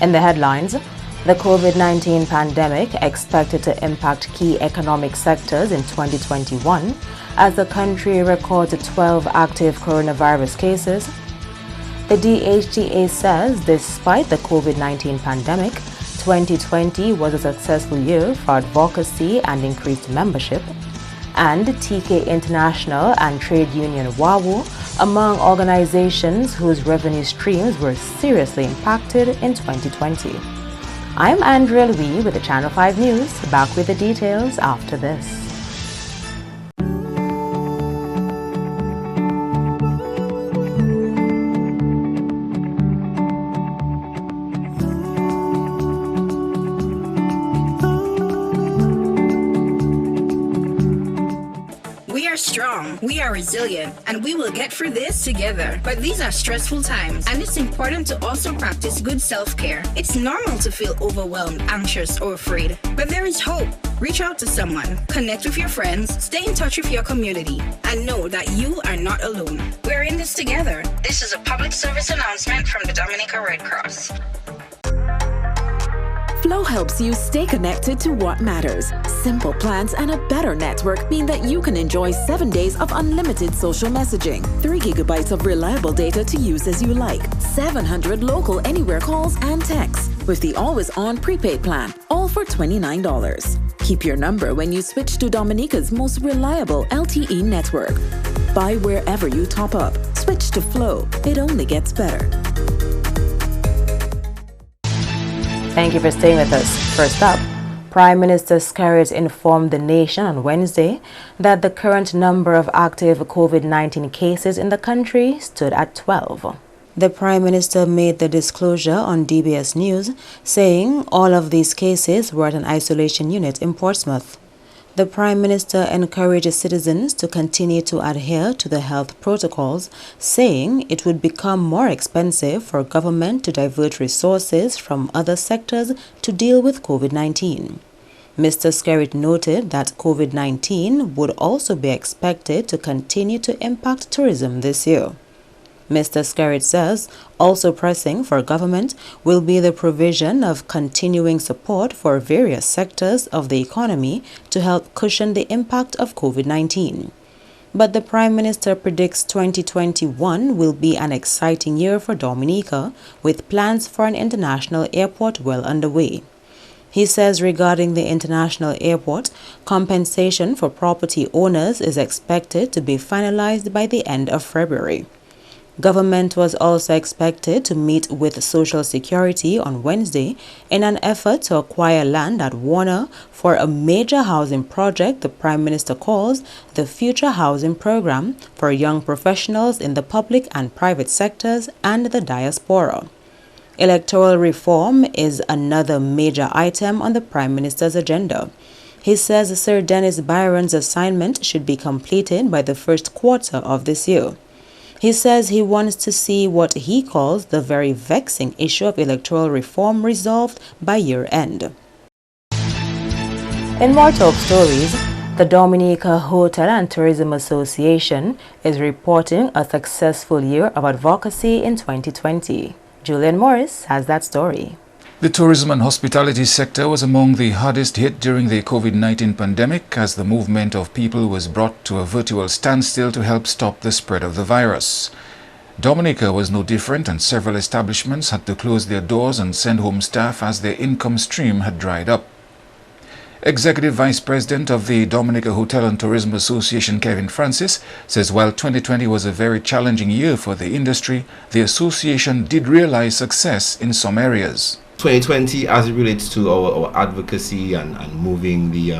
In the headlines, the COVID-19 pandemic expected to impact key economic sectors in 2021 as the country records 12 active coronavirus cases. The DHTA says despite the COVID-19 pandemic, 2020 was a successful year for advocacy and increased membership. And TK International and trade union WAWU among organizations whose revenue streams were seriously impacted in 2020. I'm Andrea Louis with the Channel 5 News, back with the details after this. We are strong, we are resilient, and we will get through this together. But these are stressful times, and it's important to also practice good self-care. It's normal to feel overwhelmed, anxious, or afraid, but there is hope. Reach out to someone, connect with your friends, stay in touch with your community, and know that you are not alone. We're in this together. This is a public service announcement from the Dominica Red Cross. Flow helps you stay connected to what matters. Simple plans and a better network mean that you can enjoy 7 days of unlimited social messaging, 3 gigabytes of reliable data to use as you like, 700 local anywhere calls and texts with the always-on prepaid plan, all for $29. Keep your number when you switch to Dominica's most reliable LTE network. Buy wherever you top up. Switch to Flow. It only gets better. Thank you for staying with us. First up, Prime Minister Skerrit informed the nation on Wednesday that the current number of active COVID-19 cases in the country stood at 12. The Prime Minister made the disclosure on DBS News, saying all of these cases were at an isolation unit in Portsmouth. The Prime Minister encouraged citizens to continue to adhere to the health protocols, saying it would become more expensive for government to divert resources from other sectors to deal with COVID-19. Mr. Skerrit noted that COVID-19 would also be expected to continue to impact tourism this year. Mr. Skerrit says also pressing for government will be the provision of continuing support for various sectors of the economy to help cushion the impact of COVID-19. But the Prime Minister predicts 2021 will be an exciting year for Dominica, with plans for an international airport well underway. He says regarding the international airport, compensation for property owners is expected to be finalized by the end of February. Government was also expected to meet with Social Security on Wednesday in an effort to acquire land at Warner for a major housing project the Prime Minister calls the Future Housing Program for young professionals in the public and private sectors and the diaspora. Electoral reform is another major item on the Prime Minister's agenda. He says Sir Dennis Byron's assignment should be completed by the first quarter of this year. He says he wants to see what he calls the very vexing issue of electoral reform resolved by year-end. In more top stories, the Dominica Hotel and Tourism Association is reporting a successful year of advocacy in 2020. Julian Morris has that story. The tourism and hospitality sector was among the hardest hit during the COVID-19 pandemic as the movement of people was brought to a virtual standstill to help stop the spread of the virus. Dominica was no different, and several establishments had to close their doors and send home staff as their income stream had dried up. Executive Vice President of the Dominica Hotel and Tourism Association, Kevin Francis, says while 2020 was a very challenging year for the industry, the association did realize success in some areas. 2020, as it relates to our advocacy and moving the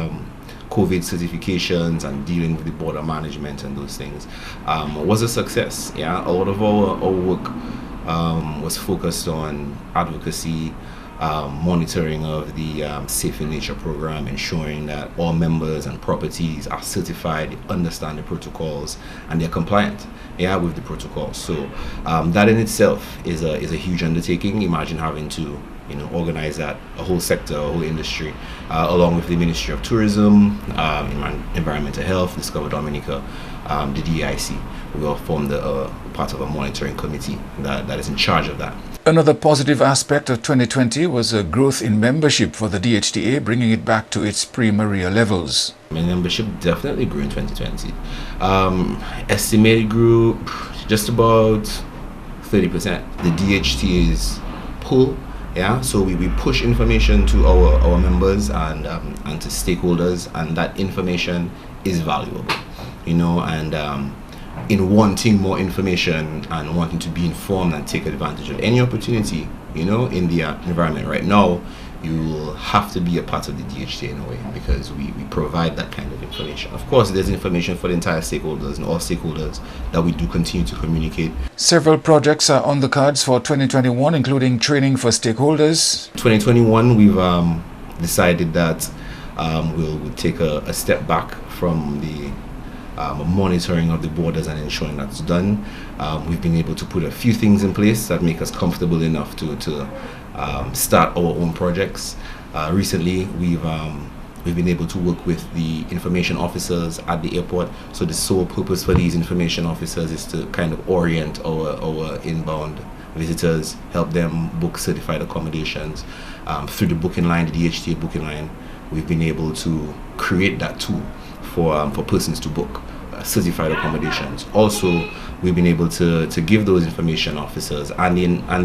COVID certifications and dealing with the border management and those things, was a success. Yeah, a lot of our work was focused on advocacy, monitoring of the Safe in Nature program, ensuring that all members and properties are certified, understand the protocols, and they're compliant with the protocols. So that in itself is a huge undertaking. Imagine having to organize that, a whole sector, a whole industry, along with the Ministry of Tourism, Environmental Health, Discover Dominica, the DEIC. We all formed part of a monitoring committee that is in charge of that. Another positive aspect of 2020 was a growth in membership for the DHTA, bringing it back to its pre-Maria levels. My membership definitely grew in 2020. Estimated grew just about 30%. The DHTA's pull, so we push information to our members and to stakeholders, and that information is valuable, and in wanting more information and wanting to be informed and take advantage of any opportunity, in the environment right now, you will have to be a part of the DHTA in a way, because we provide that kind of information. Of course, there's information for the entire stakeholders and all stakeholders that we do continue to communicate. Several projects are on the cards for 2021, including training for stakeholders. 2021, we've decided that we'll take a step back from the monitoring of the borders and ensuring that's done. We've been able to put a few things in place that make us comfortable enough to start our own projects. Recently, we've been able to work with the information officers at the airport. So the sole purpose for these information officers is to kind of orient our inbound visitors, help them book certified accommodations. Through the booking line, the DHTA booking line, we've been able to create that tool for persons to book certified accommodations. Also, we've been able to give those information officers and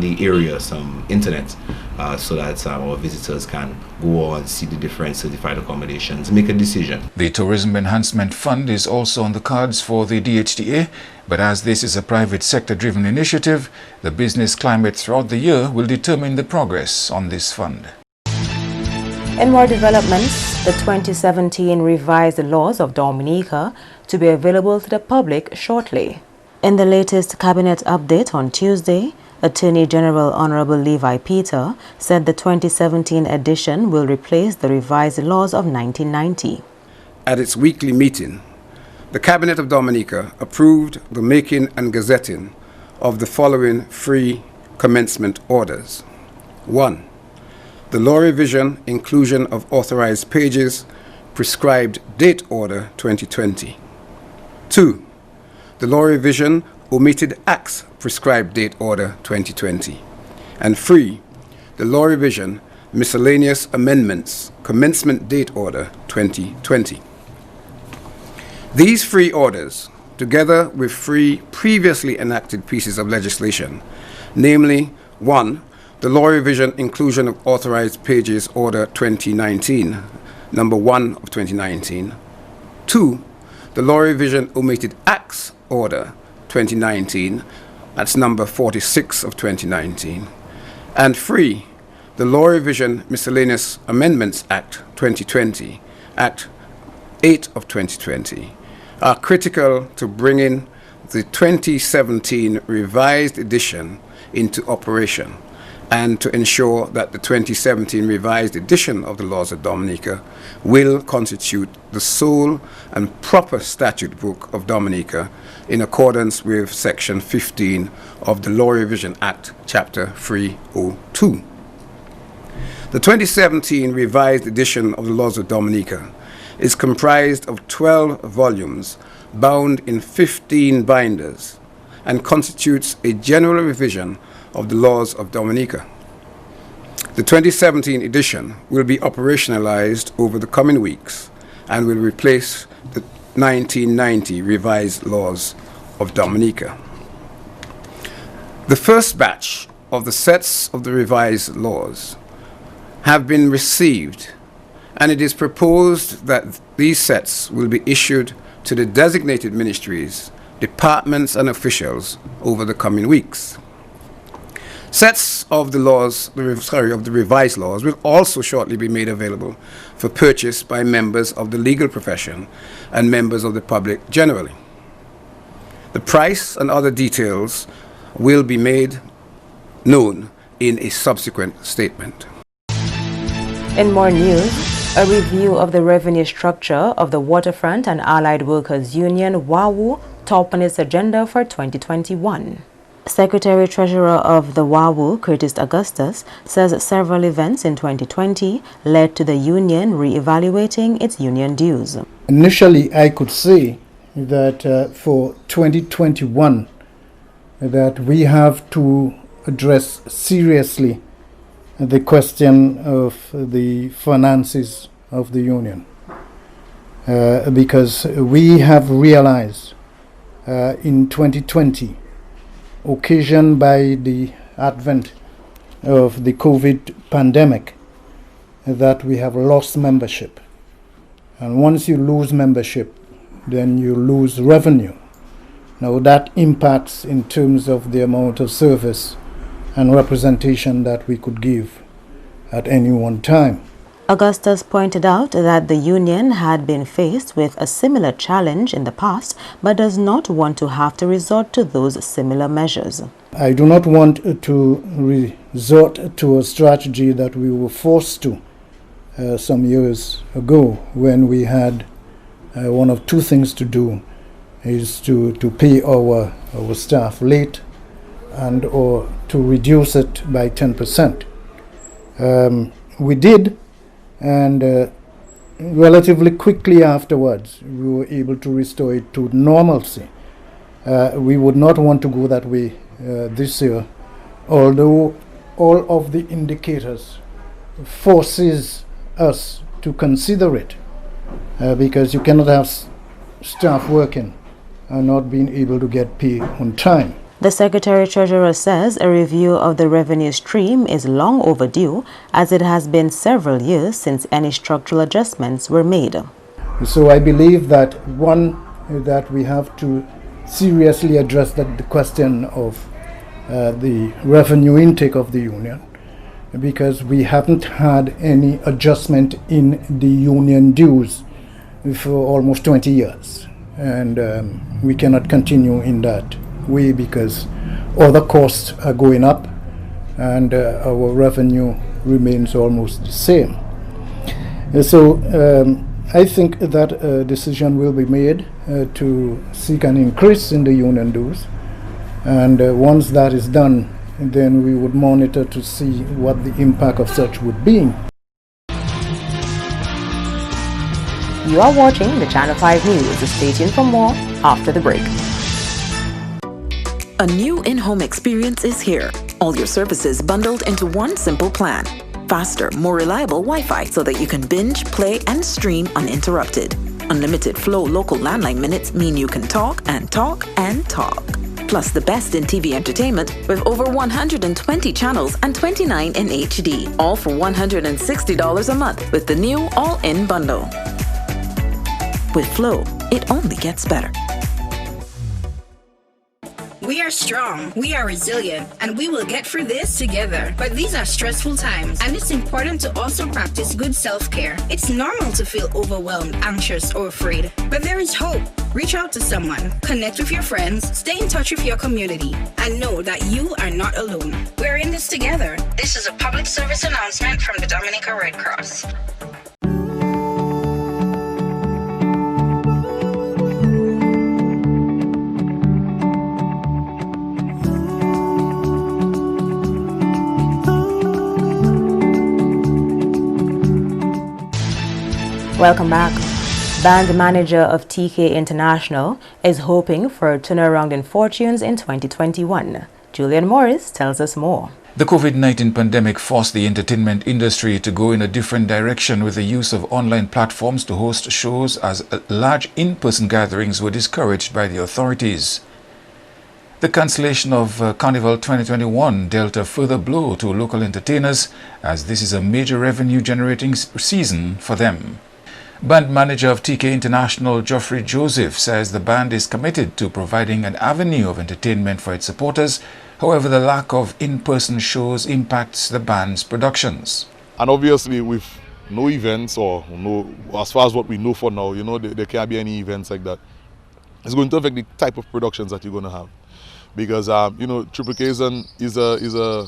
the area some internet so that our visitors can go on, see the different certified accommodations, make a decision. The Tourism Enhancement Fund is also on the cards for the DHTA, but as this is a private sector-driven initiative, the business climate throughout the year will determine the progress on this fund. In more developments, the 2017 revised laws of Dominica to be available to the public shortly. In the latest cabinet update on Tuesday, Attorney General Honorable Levi Peter said the 2017 edition will replace the revised laws of 1990. At its weekly meeting, the Cabinet of Dominica approved the making and gazetting of the following free commencement orders. 1. The Law Revision Inclusion of Authorized Pages Prescribed Date Order 2020. 2. The Law Revision Omitted Acts Prescribed Date Order 2020. And 3. The Law Revision Miscellaneous Amendments Commencement Date Order 2020. These free orders, together with 3 previously enacted pieces of legislation, namely 1. The Law Revision Inclusion of Authorized Pages Order 2019, number 1 of 2019. 2. The Law Revision Omitted Acts Order 2019, that's number 46 of 2019. And 3. The Law Revision Miscellaneous Amendments Act 2020, Act 8 of 2020, are critical to bringing the 2017 revised edition into operation, and to ensure that the 2017 revised edition of the Laws of Dominica will constitute the sole and proper statute book of Dominica in accordance with Section 15 of the Law Revision Act, Chapter 302. The 2017 revised edition of the Laws of Dominica is comprised of 12 volumes bound in 15 binders and constitutes a general revision of the Laws of Dominica. The 2017 edition will be operationalized over the coming weeks and will replace the 1990 revised Laws of Dominica. The first batch of the sets of the revised laws have been received, and it is proposed that these sets will be issued to the designated ministries, departments, and officials over the coming weeks. Sets of the revised laws will also shortly be made available for purchase by members of the legal profession and members of the public generally. The price and other details will be made known in a subsequent statement. In more news, a review of the revenue structure of the Waterfront and Allied Workers Union, WAWU, topped on its agenda for 2021. Secretary-Treasurer of the WAWU, Curtis Augustus, says several events in 2020 led to the union re-evaluating its union dues. Initially, I could say that for 2021, that we have to address seriously the question of the finances of the union, because we have realized in 2020, occasioned by the advent of the COVID pandemic, that we have lost membership. And once you lose membership, then you lose revenue. Now that impacts in terms of the amount of service and representation that we could give at any one time. Augustus pointed out that the union had been faced with a similar challenge in the past, but does not want to have to resort to those similar measures. I do not want to resort to a strategy that we were forced to some years ago, when we had one of two things to do, is to pay our staff late and or to reduce it by 10%. We did, and relatively quickly afterwards we were able to restore it to normalcy. We would not want to go that way this year, although all of the indicators forces us to consider it, because you cannot have staff working and not being able to get paid on time. The Secretary-Treasurer says a review of the revenue stream is long overdue, as it has been several years since any structural adjustments were made. So I believe that that we have to seriously address the question of the revenue intake of the union, because we haven't had any adjustment in the union dues for almost 20 years. And we cannot continue in that way, because other costs are going up and our revenue remains almost the same. So I think that a decision will be made to seek an increase in the union dues, and once that is done, then we would monitor to see what the impact of such would be. You are watching the Channel 5 News. Stay tuned for more after the break. A new in-home experience is here. All your services bundled into one simple plan. Faster, more reliable Wi-Fi so that you can binge, play, and stream uninterrupted. Unlimited Flow local landline minutes mean you can talk and talk and talk. Plus the best in TV entertainment with over 120 channels and 29 in HD. All for $160 a month with the new all-in bundle. With Flow, it only gets better. We are strong, we are resilient, and we will get through this together. But these are stressful times, and it's important to also practice good self-care. It's normal to feel overwhelmed, anxious, or afraid. But there is hope. Reach out to someone, connect with your friends, stay in touch with your community, and know that you are not alone. We're in this together. This is a public service announcement from the Dominica Red Cross. Welcome back. Band manager of TK International is hoping for a turnaround in fortunes in 2021. Julian Morris tells us more. The COVID-19 pandemic forced the entertainment industry to go in a different direction with the use of online platforms to host shows, as large in-person gatherings were discouraged by the authorities. The cancellation of Carnival 2021 dealt a further blow to local entertainers, as this is a major revenue-generating season for them. Band manager of TK International, Geoffrey Joseph, says the band is committed to providing an avenue of entertainment for its supporters. However, the lack of in-person shows impacts the band's productions. And obviously, with no events, or no, as far as what we know for now, there can't be any events like that. It's going to affect the type of productions that you're going to have, because Triple K is a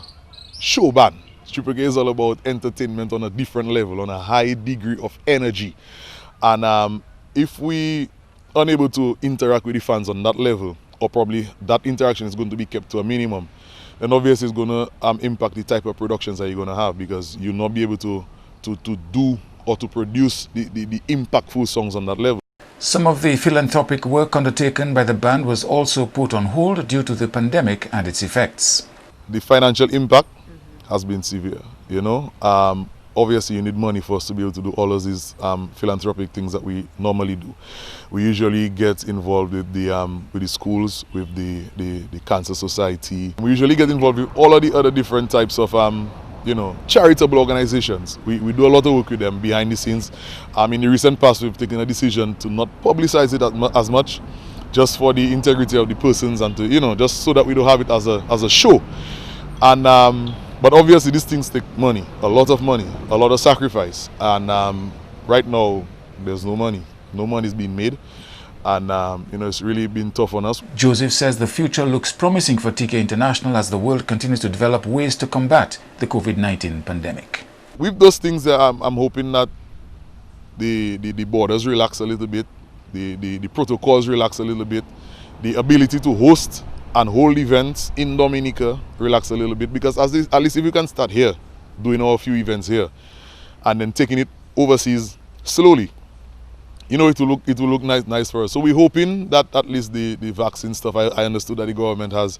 show band. Triple K is all about entertainment on a different level, on a high degree of energy. And if we are unable to interact with the fans on that level, or probably that interaction is going to be kept to a minimum, then obviously it's going to impact the type of productions that you're going to have, because you'll not be able to do or to produce the impactful songs on that level. Some of the philanthropic work undertaken by the band was also put on hold due to the pandemic and its effects. the financial impact has been severe, you know. Obviously, you need money for us to be able to do all of these philanthropic things that we normally do. We usually get involved with the schools, with the Cancer Society. We usually get involved with all of the other different types of you know, charitable organizations. We do a lot of work with them behind the scenes. In the recent past, we've taken a decision to not publicize it as much, just for the integrity of the persons and to, you know, just so that we don't have it as a show. And but obviously these things take money, a lot of money, a lot of sacrifice. And right now there's no money. No money is being made. And you know, it's really been tough on us. Joseph says the future looks promising for TK International as the world continues to develop ways to combat the COVID-19 pandemic. With those things, I'm hoping that the borders relax a little bit, the protocols relax a little bit, the ability to host and hold events in Dominica relax a little bit, because at least if we can start here, doing our few events here, and then taking it overseas slowly, you know, it will look nice for us. So we're hoping that at least the vaccine stuff, I understood that the government has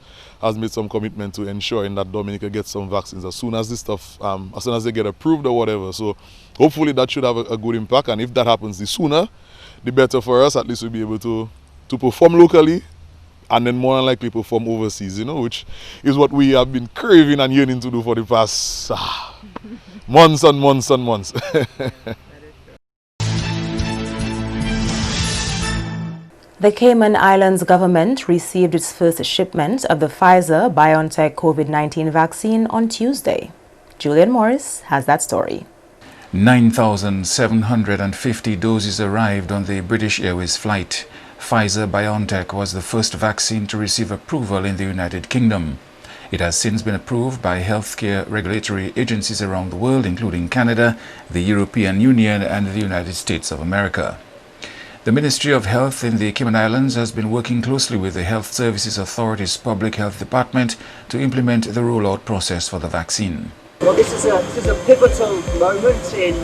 made some commitment to ensuring that Dominica gets some vaccines as soon as this stuff, as soon as they get approved or whatever. So hopefully that should have a good impact, and if that happens, the sooner, the better for us. At least we'll be able to perform locally, and then more than likely perform overseas, you know, which is what we have been craving and yearning to do for the past months and months and months. The Cayman Islands government received its first shipment of the Pfizer-BioNTech COVID-19 vaccine on Tuesday. Julian Morris has that story. 9,750 doses arrived on the British Airways flight. Pfizer-BioNTech was the first vaccine to receive approval in the United Kingdom. It has since been approved by healthcare regulatory agencies around the world, including Canada, the European Union, and the United States of America. The Ministry of Health in the Cayman Islands has been working closely with the Health Services Authority's Public Health Department to implement the rollout process for the vaccine. Well, this is a pivotal moment in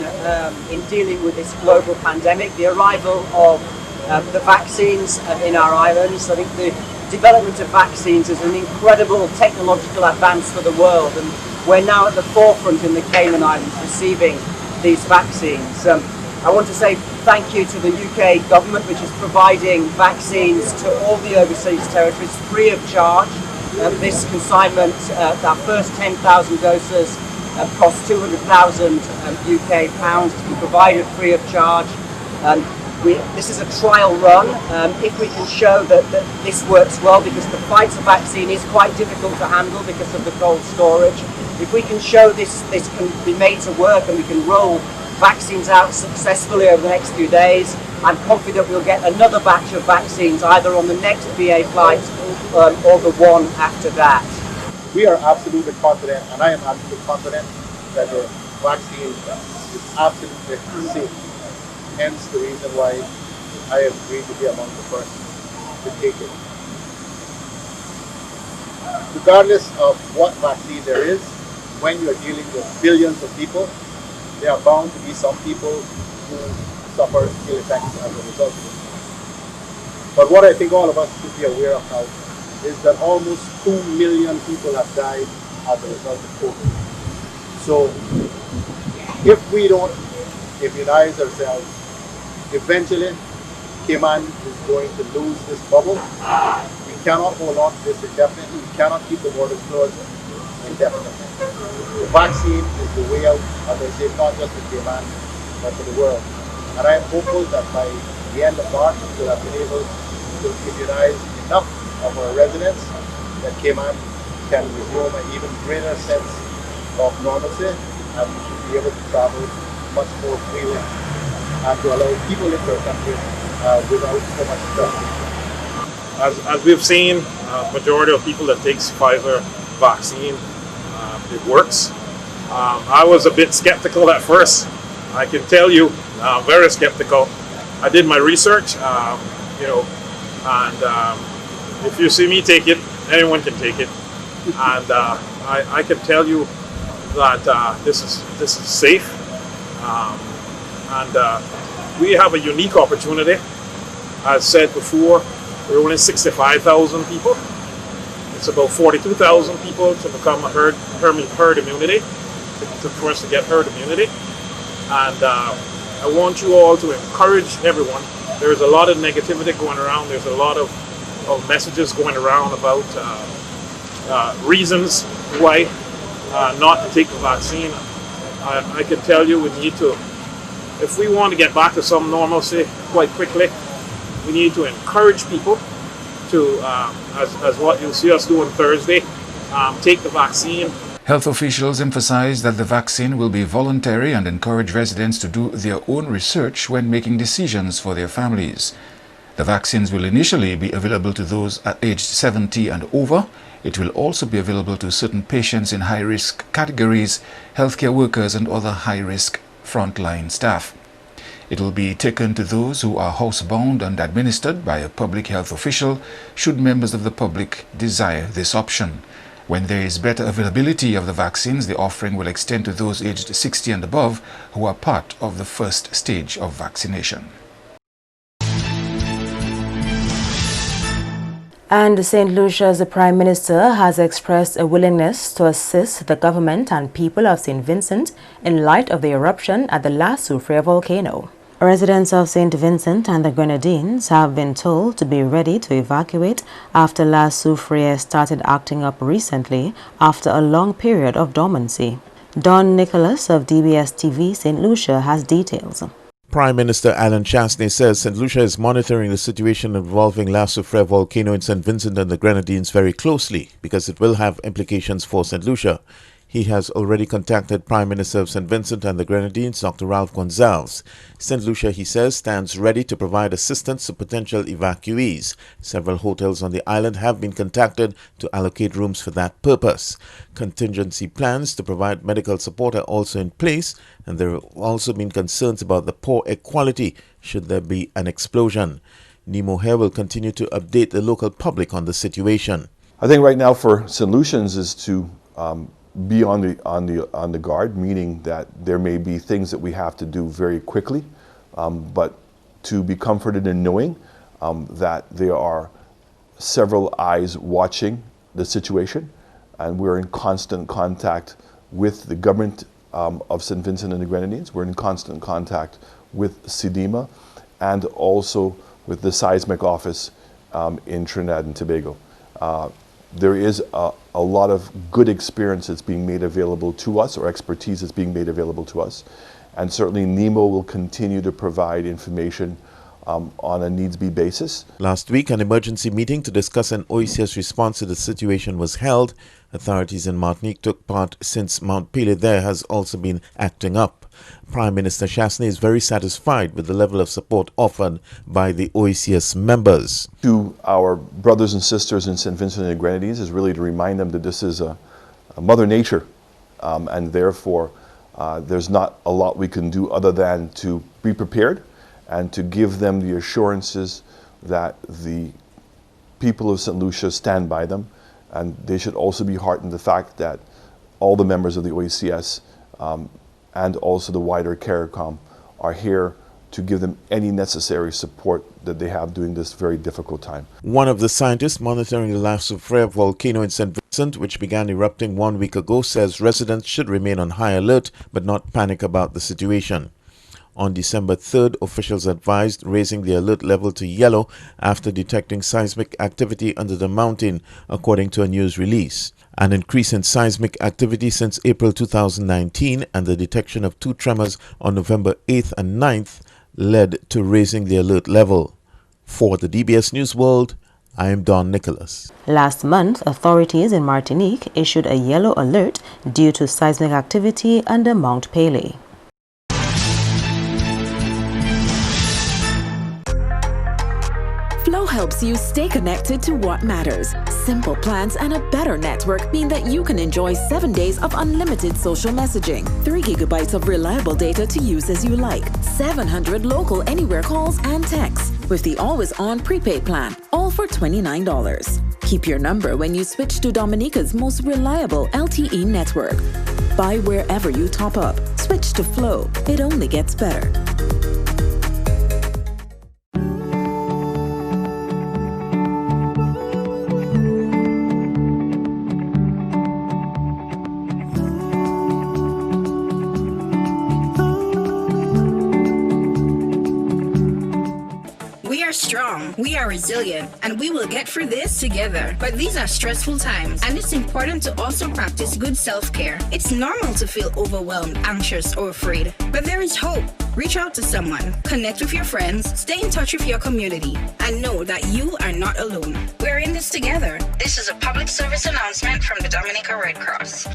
dealing with this global pandemic. The arrival of the vaccines in our islands. I think the development of vaccines is an incredible technological advance for the world, and we're now at the forefront in the Cayman Islands receiving these vaccines. I want to say thank you to the UK government, which is providing vaccines to all the overseas territories free of charge. This consignment, our first 10,000 doses, cost £200,000 UK pounds to be provided free of charge. This is a trial run. If we can show that this works well, because the Pfizer vaccine is quite difficult to handle because of the cold storage, if we can show this can be made to work and we can roll vaccines out successfully over the next few days, I'm confident we'll get another batch of vaccines either on the next BA flight or the one after that. We are absolutely confident, and I am absolutely confident, that the vaccine is absolutely safe. Hence the reason why I have agreed to be among the first to take it. Regardless of what vaccine there is, when you're dealing with billions of people, there are bound to be some people who suffer ill effects as a result of it. But what I think all of us should be aware of now is that almost 2 million people have died as a result of COVID. So if we don't immunize ourselves, eventually Cayman is going to lose this bubble. We cannot hold on to this indefinitely. We cannot keep the borders closed indefinitely. The vaccine is the way out, as I say, not just for Cayman, but for the world. And I am hopeful that by the end of March, we will have been able to immunize enough of our residents that Cayman can resume an even greater sense of normalcy, and we should be able to travel much more freely and to allow people into our country without so much trouble. As we've seen, majority of people that takes Pfizer vaccine, it works. I was a bit skeptical at first. I can tell you, very skeptical. I did my research, you know, and if you see me take it, anyone can take it. And I can tell you that this is safe, and we have a unique opportunity. As said before, we're only 65,000 people. It's about 42,000 people to become a herd immunity, for us to get herd immunity. And I want you all to encourage everyone. There's a lot of negativity going around. There's a lot of messages going around about reasons why not to take the vaccine. I can tell you we need to, if we want to get back to some normalcy quite quickly, we need to encourage people to, as what you'll see us do on Thursday, take the vaccine. Health officials emphasize that the vaccine will be voluntary and encourage residents to do their own research when making decisions for their families. The vaccines will initially be available to those at age 70 and over. It will also be available to certain patients in high-risk categories, healthcare workers and other high-risk frontline staff. It will be taken to those who are housebound and administered by a public health official should members of the public desire this option. When there is better availability of the vaccines, the offering will extend to those aged 60 and above who are part of the first stage of vaccination. And St. Lucia's Prime Minister has expressed a willingness to assist the government and people of St. Vincent in light of the eruption at the La Soufrière volcano. Residents of St. Vincent and the Grenadines have been told to be ready to evacuate after La Soufrière started acting up recently after a long period of dormancy. Don Nicholas of DBS TV St. Lucia has details. Prime Minister Alan Chasney says St. Lucia is monitoring the situation involving La Soufrière volcano in St. Vincent and the Grenadines very closely because it will have implications for St. Lucia. He has already contacted Prime Minister of St. Vincent and the Grenadines, Dr. Ralph Gonzalez. St. Lucia, he says, stands ready to provide assistance to potential evacuees. Several hotels on the island have been contacted to allocate rooms for that purpose. Contingency plans to provide medical support are also in place, and there have also been concerns about the poor air quality should there be an explosion. Nemo here will continue to update the local public on the situation. I think right now for St. Lucians is to be on the guard, meaning that there may be things that we have to do very quickly, but to be comforted in knowing that there are several eyes watching the situation, and we're in constant contact with the government of St. Vincent and the Grenadines. We're in constant contact with SEDEMA and also with the seismic office in Trinidad and Tobago. There is a lot of good experience that's being made available to us, or expertise that's being made available to us. And certainly NEMO will continue to provide information on a needs-be basis. Last week, an emergency meeting to discuss an OECS response to the situation was held. Authorities in Martinique took part since Mount Pelée there has also been acting up. Prime Minister Chasney is very satisfied with the level of support offered by the OECS members. To our brothers and sisters in St. Vincent and the Grenadines is really to remind them that this is a Mother Nature, and therefore there's not a lot we can do other than to be prepared and to give them the assurances that the people of St. Lucia stand by them, and they should also be heartened the fact that all the members of the OECS and also the wider CARICOM are here to give them any necessary support that they have during this very difficult time. One of the scientists monitoring the La Soufrière volcano in St. Vincent, which began erupting 1 week ago, says residents should remain on high alert but not panic about the situation. On December 3rd, officials advised raising the alert level to yellow after detecting seismic activity under the mountain, according to a news release. An increase in seismic activity since April 2019 and the detection of 2 tremors on November 8th and 9th led to raising the alert level. For the DBS News World, I am Don Nicholas. Last month, authorities in Martinique issued a yellow alert due to seismic activity under Mount Pelée. Flow helps you stay connected to what matters. Simple plans and a better network mean that you can enjoy 7 days of unlimited social messaging, 3 gigabytes of reliable data to use as you like, 700 local anywhere calls and texts with the always-on prepaid plan, all for $29. Keep your number when you switch to Dominica's most reliable LTE network. Buy wherever you top up. Switch to Flow. It only gets better. are strong, we are resilient, and we will get through this together. But these are stressful times, and it's important to also practice good self-care. It's normal to feel overwhelmed, anxious, or afraid, but there is hope. Reach out to someone, connect with your friends, stay in touch with your community, and know that you are not alone. We're in this together. This is a public service announcement from the Dominica Red Cross.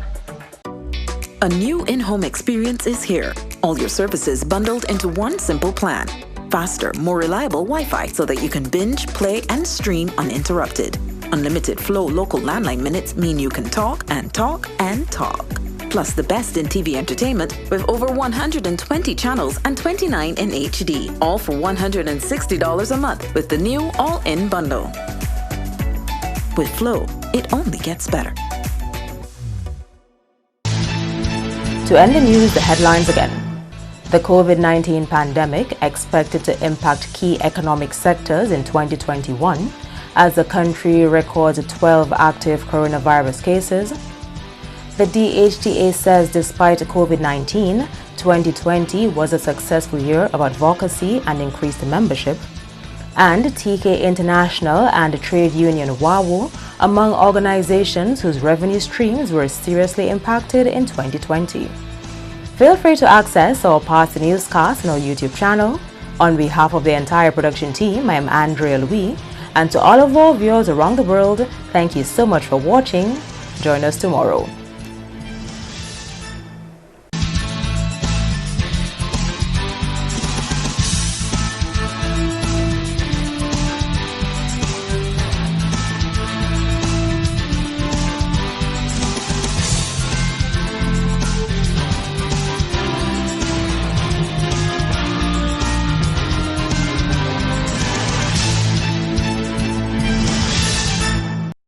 A new in-home experience is here. All your services bundled into one simple plan. Faster, more reliable Wi-Fi so that you can binge, play, and stream uninterrupted. Unlimited Flow local landline minutes mean you can talk and talk and talk. Plus the best in TV entertainment with over 120 channels and 29 in HD, all for $160 a month with the new all-in bundle. With Flow, it only gets better. To end the news, the headlines again. The COVID-19 pandemic expected to impact key economic sectors in 2021 as the country records 12 active coronavirus cases. The DHTA says despite COVID-19, 2020 was a successful year of advocacy and increased membership. And TK International and trade union WAWO among organizations whose revenue streams were seriously impacted in 2020. Feel free to access our past newscasts on our YouTube channel. On behalf of the entire production team, I am Andrea Louis, and to all of our viewers around the world, thank you so much for watching. Join us tomorrow.